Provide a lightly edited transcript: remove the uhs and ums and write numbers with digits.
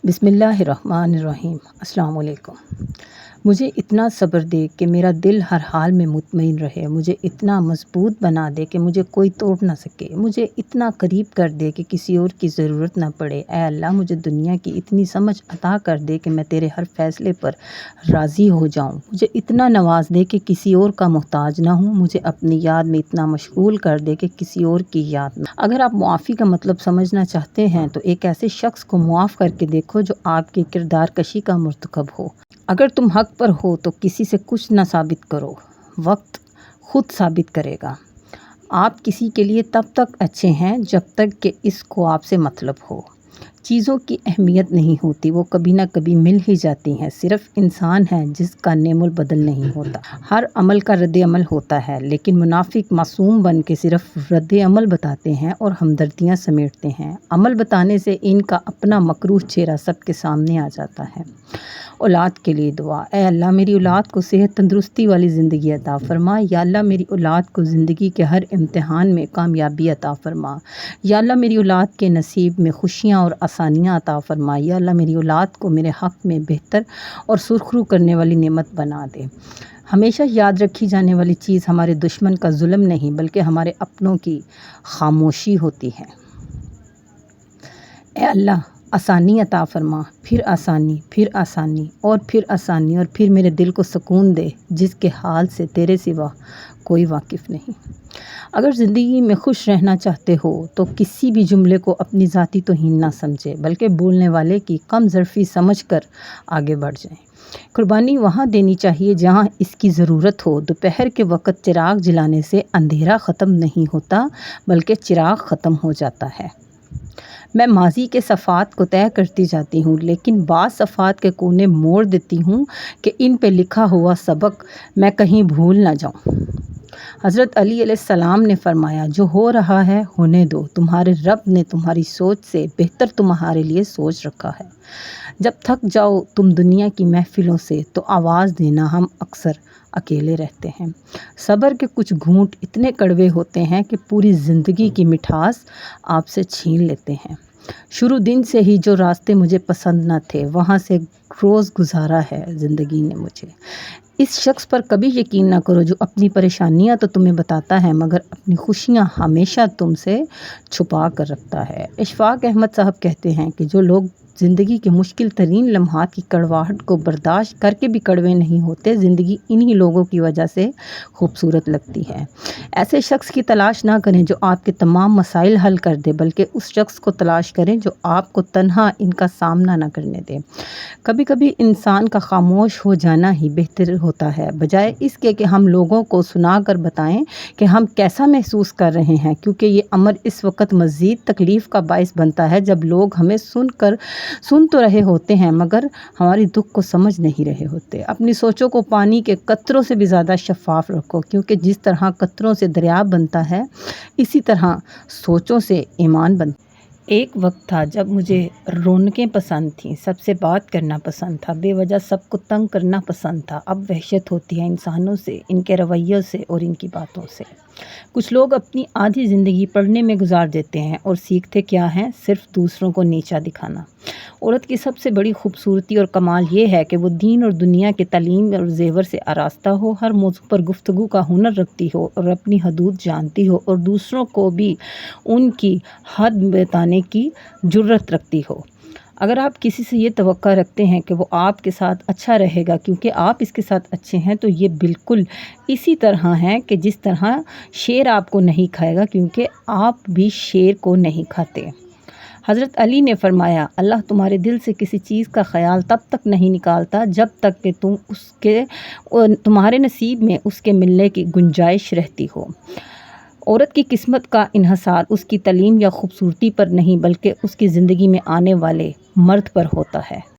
بسم اللہ الرحمن الرحیم۔ السلام علیکم۔ مجھے اتنا صبر دے کہ میرا دل ہر حال میں مطمئن رہے، مجھے اتنا مضبوط بنا دے کہ مجھے کوئی توڑ نہ سکے، مجھے اتنا قریب کر دے کہ کسی اور کی ضرورت نہ پڑے۔ اے اللہ، مجھے دنیا کی اتنی سمجھ عطا کر دے کہ میں تیرے ہر فیصلے پر راضی ہو جاؤں، مجھے اتنا نواز دے کہ کسی اور کا محتاج نہ ہوں، مجھے اپنی یاد میں اتنا مشغول کر دے کہ کسی اور کی یاد نہ۔ اگر آپ معافی کا مطلب سمجھنا چاہتے ہیں تو ایک ایسے شخص کو معاف کر کے دیکھو جو آپ کی کردار کشی کا مرتکب ہو۔ اگر تم حق پر ہو تو کسی سے کچھ نہ ثابت کرو، وقت خود ثابت کرے گا۔ آپ کسی کے لیے تب تک اچھے ہیں جب تک کہ اس کو آپ سے مطلب ہو۔ چیزوں کی اہمیت نہیں ہوتی، وہ کبھی نہ کبھی مل ہی جاتی ہیں، صرف انسان ہے جس کا نعم البدل نہیں ہوتا۔ ہر عمل کا رد عمل ہوتا ہے، لیکن منافق معصوم بن کے صرف رد عمل بتاتے ہیں اور ہمدردیاں سمیٹتے ہیں۔ عمل بتانے سے ان کا اپنا مکروہ چہرہ سب کے سامنے آ جاتا ہے۔ اولاد کے لیے دعا۔ اے اللہ، میری اولاد کو صحت تندرستی والی زندگی عطا فرما۔ یا اللہ، میری اولاد کو زندگی کے ہر امتحان میں کامیابی عطا فرما۔ یا اللہ، میری اولاد کے نصیب میں خوشیاں اور آسانیاں عطا فرما۔ یا اللہ، میری اولاد کو میرے حق میں بہتر اور سرخرو کرنے والی نعمت بنا دے۔ ہمیشہ یاد رکھی جانے والی چیز ہمارے دشمن کا ظلم نہیں بلکہ ہمارے اپنوں کی خاموشی ہوتی ہے۔ اے اللہ، آسانی عطا فرما، پھر آسانی، پھر آسانی اور پھر آسانی، اور پھر میرے دل کو سکون دے جس کے حال سے تیرے سوا کوئی واقف نہیں۔ اگر زندگی میں خوش رہنا چاہتے ہو تو کسی بھی جملے کو اپنی ذاتی توہین نہ سمجھے بلکہ بولنے والے کی کم ظرفی سمجھ کر آگے بڑھ جائیں۔ قربانی وہاں دینی چاہیے جہاں اس کی ضرورت ہو۔ دوپہر کے وقت چراغ جلانے سے اندھیرا ختم نہیں ہوتا بلکہ چراغ ختم ہو جاتا ہے۔ میں ماضی کے صفحات کو طے کرتی جاتی ہوں لیکن بعض صفحات کے کونے موڑ دیتی ہوں کہ ان پہ لکھا ہوا سبق میں کہیں بھول نہ جاؤں۔ حضرت علی علیہ السلام نے فرمایا، جو ہو رہا ہے ہونے دو، تمہارے رب نے تمہاری سوچ سے بہتر تمہارے لیے سوچ رکھا ہے۔ جب تھک جاؤ تم دنیا کی محفلوں سے تو آواز دینا، ہم اکثر اکیلے رہتے ہیں۔ صبر کے کچھ گھونٹ اتنے کڑوے ہوتے ہیں کہ پوری زندگی کی مٹھاس آپ سے چھین لیتے ہیں۔ شروع دن سے ہی جو راستے مجھے پسند نہ تھے وہاں سے روز گزارا ہے زندگی نے مجھے۔ اس شخص پر کبھی یقین نہ کرو جو اپنی پریشانیاں تو تمہیں بتاتا ہے مگر اپنی خوشیاں ہمیشہ تم سے چھپا کر رکھتا ہے۔ اشفاق احمد صاحب کہتے ہیں کہ جو لوگ زندگی کے مشکل ترین لمحات کی کڑواہٹ کو برداشت کر کے بھی کڑوے نہیں ہوتے، زندگی انہی لوگوں کی وجہ سے خوبصورت لگتی ہے۔ ایسے شخص کی تلاش نہ کریں جو آپ کے تمام مسائل حل کر دے بلکہ اس شخص کو تلاش کریں جو آپ کو تنہا ان کا سامنا نہ کرنے دے۔ کبھی کبھی انسان کا خاموش ہو جانا ہی بہتر ہوتا ہے، بجائے اس کے کہ ہم لوگوں کو سنا کر بتائیں کہ ہم کیسا محسوس کر رہے ہیں، کیونکہ یہ امر اس وقت مزید تکلیف کا باعث بنتا ہے جب لوگ ہمیں سن تو رہے ہوتے ہیں مگر ہماری دکھ کو سمجھ نہیں رہے ہوتے۔ اپنی سوچوں کو پانی کے قطروں سے بھی زیادہ شفاف رکھو، کیونکہ جس طرح قطروں سے دریا بنتا ہے اسی طرح سوچوں سے ایمان بنتا ہے۔ ایک وقت تھا جب مجھے رونقیں پسند تھیں، سب سے بات کرنا پسند تھا، بے وجہ سب کو تنگ کرنا پسند تھا۔ اب وحشت ہوتی ہے انسانوں سے، ان کے رویوں سے اور ان کی باتوں سے۔ کچھ لوگ اپنی آدھی زندگی پڑھنے میں گزار دیتے ہیں اور سیکھتے کیا ہیں؟ صرف دوسروں کو نیچا دکھانا۔ عورت کی سب سے بڑی خوبصورتی اور کمال یہ ہے کہ وہ دین اور دنیا کے تعلیم اور زیور سے آراستہ ہو، ہر موضوع پر گفتگو کا ہنر رکھتی ہو اور اپنی حدود جانتی ہو اور دوسروں کو بھی ان کی حد بتانے کی جرات رکھتی ہو۔ اگر آپ کسی سے یہ توقع رکھتے ہیں کہ وہ آپ کے ساتھ اچھا رہے گا کیونکہ آپ اس کے ساتھ اچھے ہیں تو یہ بالکل اسی طرح ہے کہ جس طرح شیر آپ کو نہیں کھائے گا کیونکہ آپ بھی شیر کو نہیں کھاتے۔ حضرت علی نے فرمایا، اللہ تمہارے دل سے کسی چیز کا خیال تب تک نہیں نکالتا جب تک کہ تمہارے نصیب میں اس کے ملنے کی گنجائش رہتی ہو۔ عورت کی قسمت کا انحصار اس کی تعلیم یا خوبصورتی پر نہیں بلکہ اس کی زندگی میں آنے والے مرد پر ہوتا ہے۔